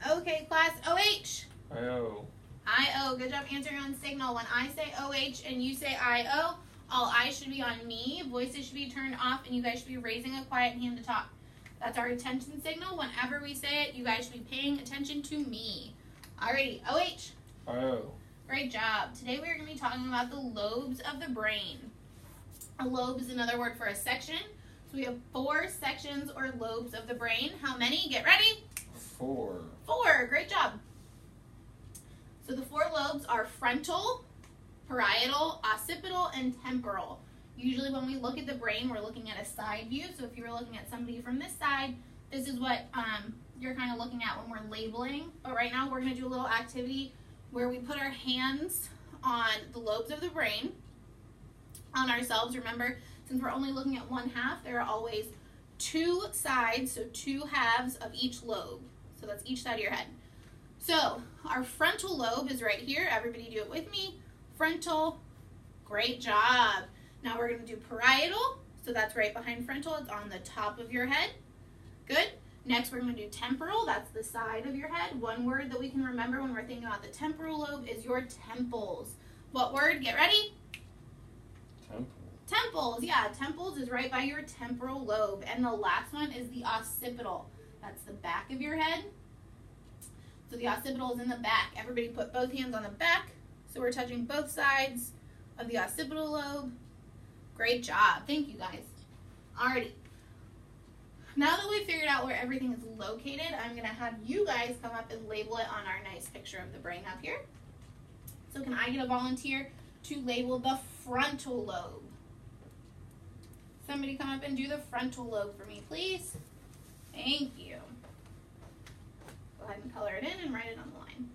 Okay, class. OH. I-O. I-O. Good job answering on signal. When I say OH and you say I-O, all eyes should be on me, voices should be turned off, and you guys should be raising a quiet hand to talk. That's our attention signal. Whenever we say it, you guys should be paying attention to me. Alrighty, OH. I-O. Great job. Today we are going to be talking about the lobes of the brain. A lobe is another word for a section. So we have 4 sections or lobes of the brain. How many? Get ready. 4. 4. Great job. So the 4 lobes are frontal, parietal, occipital, and temporal. Usually when we look at the brain, we're looking at a side view. So if you were looking at somebody from this side, this is what you're kind of looking at when we're labeling. But right now we're going to do a little activity where we put our hands on the lobes of the brain, on ourselves. Remember, since we're only looking at one half, there are always 2 sides, so 2 halves of each lobe. So that's each side of your head. So our frontal lobe is right here. Everybody do it with me. Frontal. Great job. Now we're going to do parietal. So that's right behind frontal. It's on the top of your head. Good. Next we're going to do temporal. That's the side of your head. One word that we can remember when we're thinking about the temporal lobe is your temples. What word? Get ready. Temples, yeah, temples is right by your temporal lobe. And the last one is the occipital. That's the back of your head. So the occipital is in the back. Everybody put both hands on the back. So we're touching both sides of the occipital lobe. Great job. Thank you, guys. Alrighty. Now that we've figured out where everything is located, I'm going to have you guys come up and label it on our nice picture of the brain up here. So can I get a volunteer to label the frontal lobe? Somebody come up and do the frontal lobe for me, please. Thank you. Go ahead and color it in and write it on the line.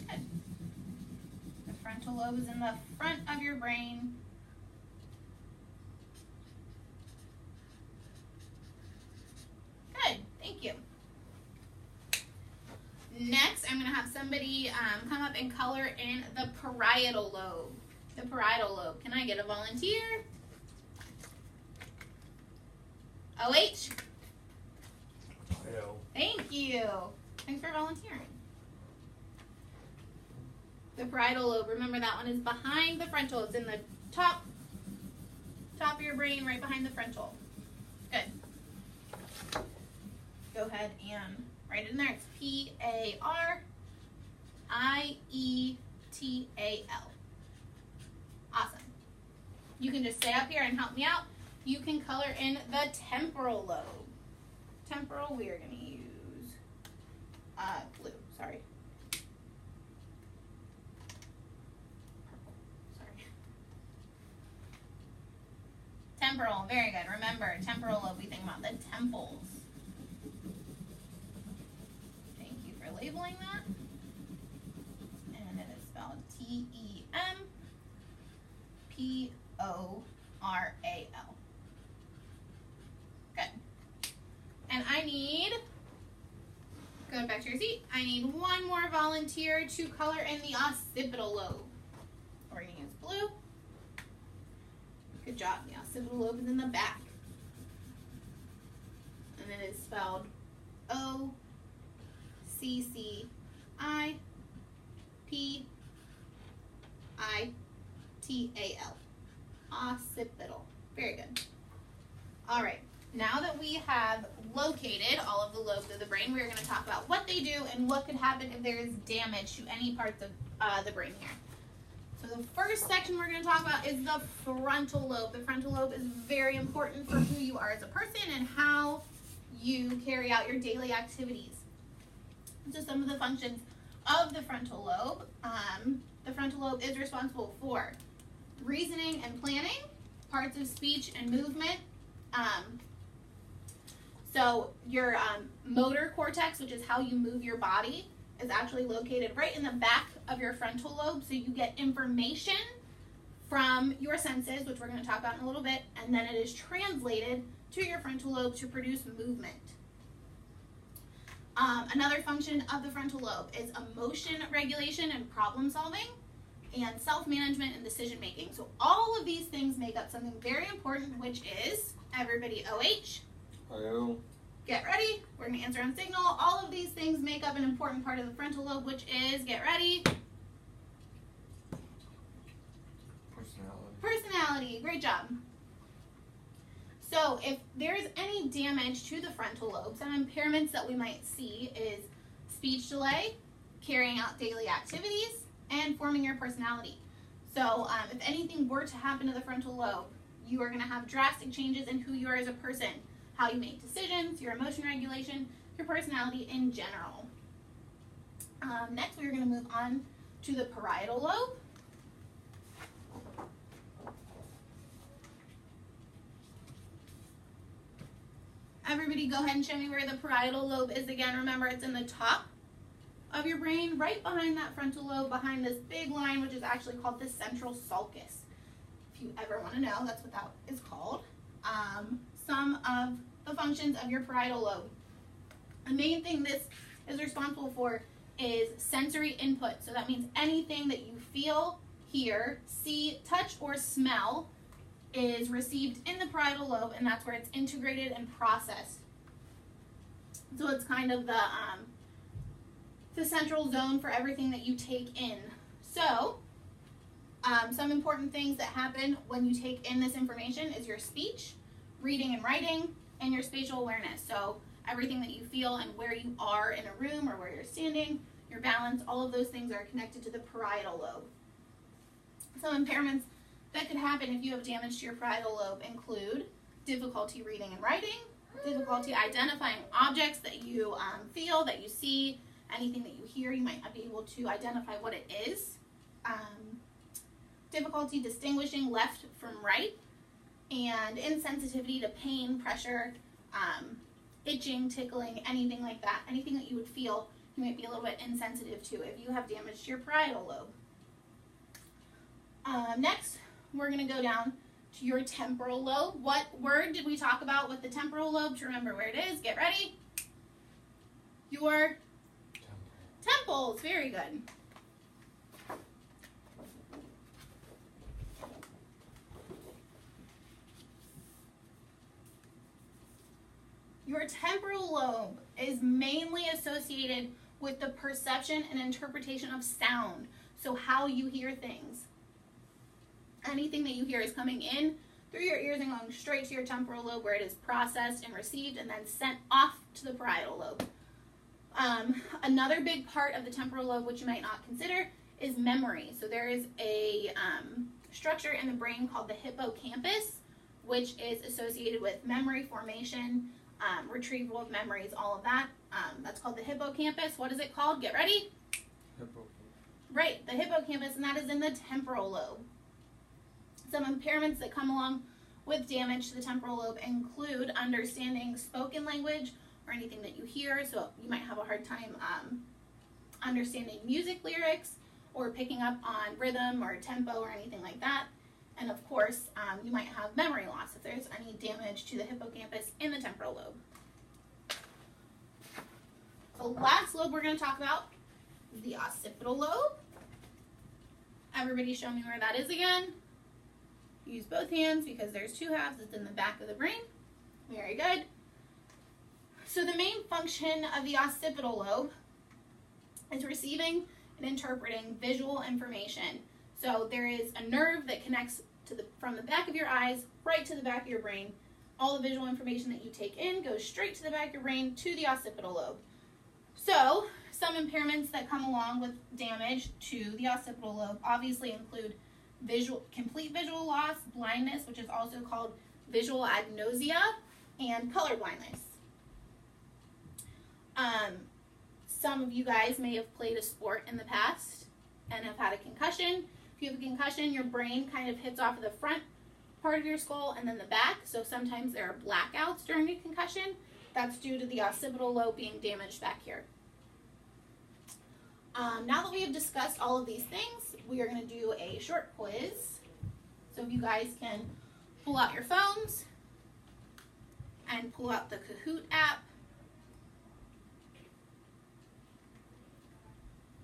Good. The frontal lobe is in the front of your brain. Good, thank you. Next, I'm going to have somebody come up and color in the parietal lobe. The parietal lobe. Can I get a volunteer? OH? I-O. Thank you. Thanks for volunteering. The parietal lobe, remember that one is behind the frontal. It's in the top of your brain, right behind the frontal. Good. Go ahead and write it in there. It's P-A-R-I-E-T-A-L. Awesome. You can just stay up here and help me out. You can color in the temporal lobe. Temporal, we are going to use blue. Sorry. Purple. Sorry. Temporal, very good. Remember, temporal lobe, we think about the temples. Thank you for labeling that. And it is spelled T-E-M-P-O-R-A-L. Good. And I need, go back to your seat, I need one more volunteer to color in the occipital lobe. We're going to use blue. Good job. The occipital lobe is in the back. And it is spelled O-C-C-I-P-I-T-A-L. Occipital. Very good. All right. Now that we have located all of the lobes of the brain, we're going to talk about what they do and what could happen if there is damage to any parts of the brain here. So the first section we're going to talk about is the frontal lobe. The frontal lobe is very important for who you are as a person and how you carry out your daily activities. So some of the functions of the frontal lobe. The frontal lobe is responsible for reasoning and planning, parts of speech and movement. So your motor cortex, which is how you move your body, is actually located right in the back of your frontal lobe. So you get information from your senses, which we're going to talk about in a little bit, and then it is translated to your frontal lobe to produce movement. Another function of the frontal lobe is emotion regulation and problem solving, and self-management and decision making. So all of these things make up something very important, which is, everybody, OH? I-O. Get ready. We're going to answer on signal. All of these things make up an important part of the frontal lobe, which is, get ready. Personality. Personality. Great job. So if there's any damage to the frontal lobe, some impairments that we might see is speech delay, carrying out daily activities, and forming your personality. So if anything were to happen to the frontal lobe, you are going to have drastic changes in who you are as a person, how you make decisions, your emotion regulation, your personality in general. Next, we're going to move on to the parietal lobe. Everybody go ahead and show me where the parietal lobe is again. Remember, it's in the top of your brain, right behind that frontal lobe, behind this big line, which is actually called the central sulcus. If you ever want to know, that's what that is called. Some of the functions of your parietal lobe. The main thing this is responsible for is sensory input. So that means anything that you feel, hear, see, touch, or smell is received in the parietal lobe, and that's where it's integrated and processed. So it's kind of the central zone for everything that you take in. So some important things that happen when you take in this information is your speech, reading and writing, and your spatial awareness. So everything that you feel and where you are in a room or where you're standing, your balance, all of those things are connected to the parietal lobe. Some impairments that could happen if you have damage to your parietal lobe include difficulty reading and writing, difficulty identifying objects that you feel, that you see, anything that you hear, you might not be able to identify what it is, difficulty distinguishing left from right, and insensitivity to pain, pressure, itching, tickling, anything like that. Anything that you would feel, you might be a little bit insensitive to if you have damage to your parietal lobe. Next, we're going to go down to your temporal lobe. What word did we talk about with the temporal lobe? To remember where it is, get ready. Your temples. Very good. Your temporal lobe is mainly associated with the perception and interpretation of sound. So how you hear things. Anything that you hear is coming in through your ears and going straight to your temporal lobe, where it is processed and received and then sent off to the parietal lobe. Another big part of the temporal lobe, which you might not consider, is memory. So there is a structure in the brain called the hippocampus, which is associated with memory formation, retrieval of memories, all of that. That's called the hippocampus. What is it called? Get ready. Hippocampus. Right, the hippocampus, and that is in the temporal lobe. Some impairments that come along with damage to the temporal lobe include understanding spoken language or anything that you hear. So you might have a hard time understanding music lyrics or picking up on rhythm or tempo or anything like that. And of course, you might have memory loss if there's any damage to the hippocampus in the temporal lobe. The last lobe we're going to talk about is the occipital lobe. Everybody show me where that is again. Use both hands because there's two halves. It's in the back of the brain. Very good. So the main function of the occipital lobe is receiving and interpreting visual information. So there is a nerve that connects to from the back of your eyes right to the back of your brain. All the visual information that you take in goes straight to the back of your brain to the occipital lobe. So some impairments that come along with damage to the occipital lobe obviously include complete visual loss, blindness, which is also called visual agnosia, and color blindness. Some of you guys may have played a sport in the past and have had a concussion. If you have a concussion, your brain kind of hits off of the front part of your skull and then the back. So sometimes there are blackouts during a concussion. That's due to the occipital lobe being damaged back here. Now that we have discussed all of these things, we are going to do a short quiz. So if you guys can pull out your phones and pull out the Kahoot app.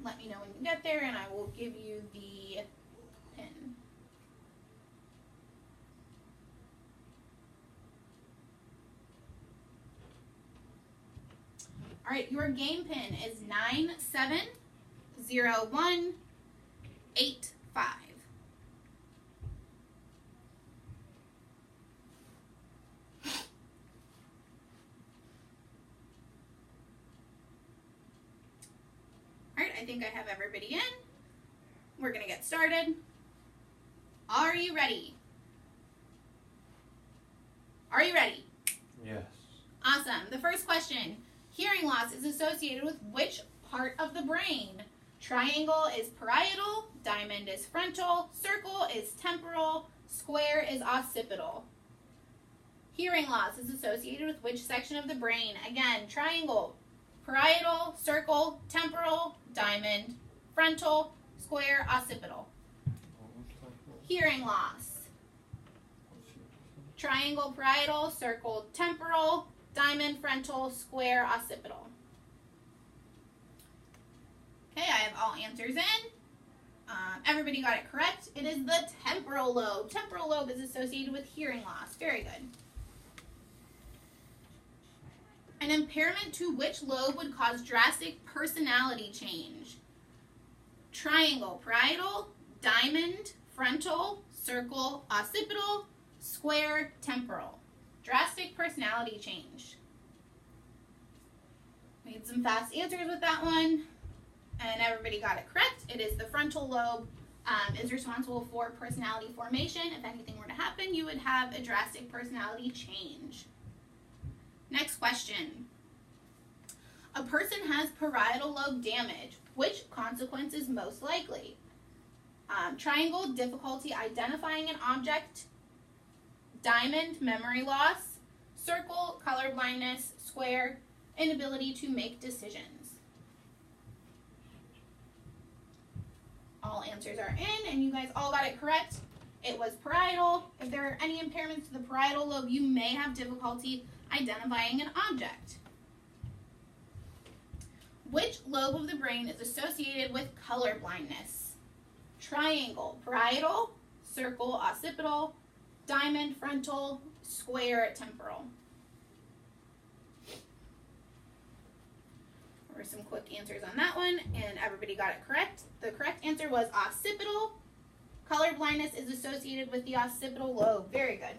Let me know when you get there and I will give you the pin. All right, your game pin is 970185. All right, I think I have everybody in. We're going to get started. Are you ready? Are you ready? Yes. Awesome. The first question. Hearing loss is associated with which part of the brain? Triangle is parietal, diamond is frontal, circle is temporal, square is occipital. Hearing loss is associated with which section of the brain? Again, triangle, parietal, circle, temporal, diamond, frontal, square, occipital. Hearing loss. Triangle, parietal, circle, temporal, diamond, frontal, square, occipital. Okay, I have all answers in. Everybody got it correct. It is the temporal lobe. Temporal lobe is associated with hearing loss. Very good. An impairment to which lobe would cause drastic personality change? Triangle, parietal, diamond, frontal, circle, occipital, square, temporal. Drastic personality change. Made some fast answers with that one. And everybody got it correct. It is the frontal lobe is responsible for personality formation. If anything were to happen, you would have a drastic personality change. Next question. A person has parietal lobe damage. Which consequence is most likely? Triangle, difficulty identifying an object. Diamond, memory loss. Circle, color blindness. Square, inability to make decisions. All answers are in, and you guys all got it correct. It was parietal. If there are any impairments to the parietal lobe, you may have difficulty identifying an object. Which lobe of the brain is associated with color blindness? Triangle, parietal, circle, occipital, diamond, frontal, square, temporal. There were some quick answers on that one, and everybody got it correct. The correct answer was occipital. Color blindness is associated with the occipital lobe. Very good.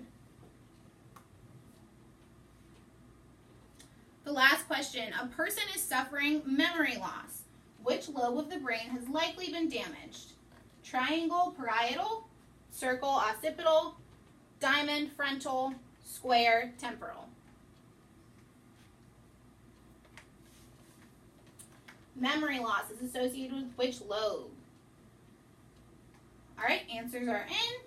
The last question. A person is suffering memory loss. Which lobe of the brain has likely been damaged? Triangle, parietal, circle, occipital, diamond, frontal, square, temporal. Memory loss is associated with which lobe? All right, answers are in.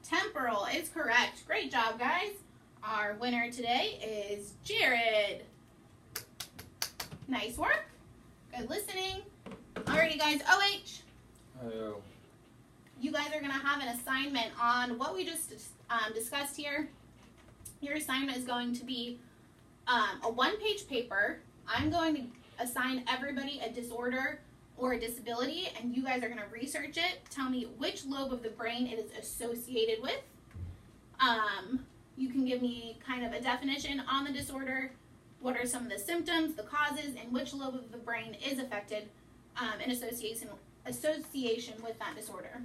Temporal is correct. Great job, guys. Our winner today is Jared. Nice work. Good listening. Alrighty, guys. OH. Hello. You guys are going to have an assignment on what we just discussed here. Your assignment is going to be a one-page paper. I'm going to assign everybody a disorder or a disability, and you guys are going to research it. Tell me which lobe of the brain it is associated with. You can give me kind of a definition on the disorder. What are some of the symptoms, the causes, and which lobe of the brain is affected in association with that disorder.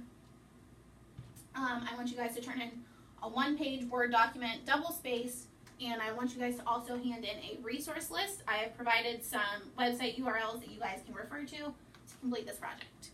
I want you guys to turn in a one-page Word document, double-spaced, and I want you guys to also hand in a resource list. I have provided some website URLs that you guys can refer to complete this project.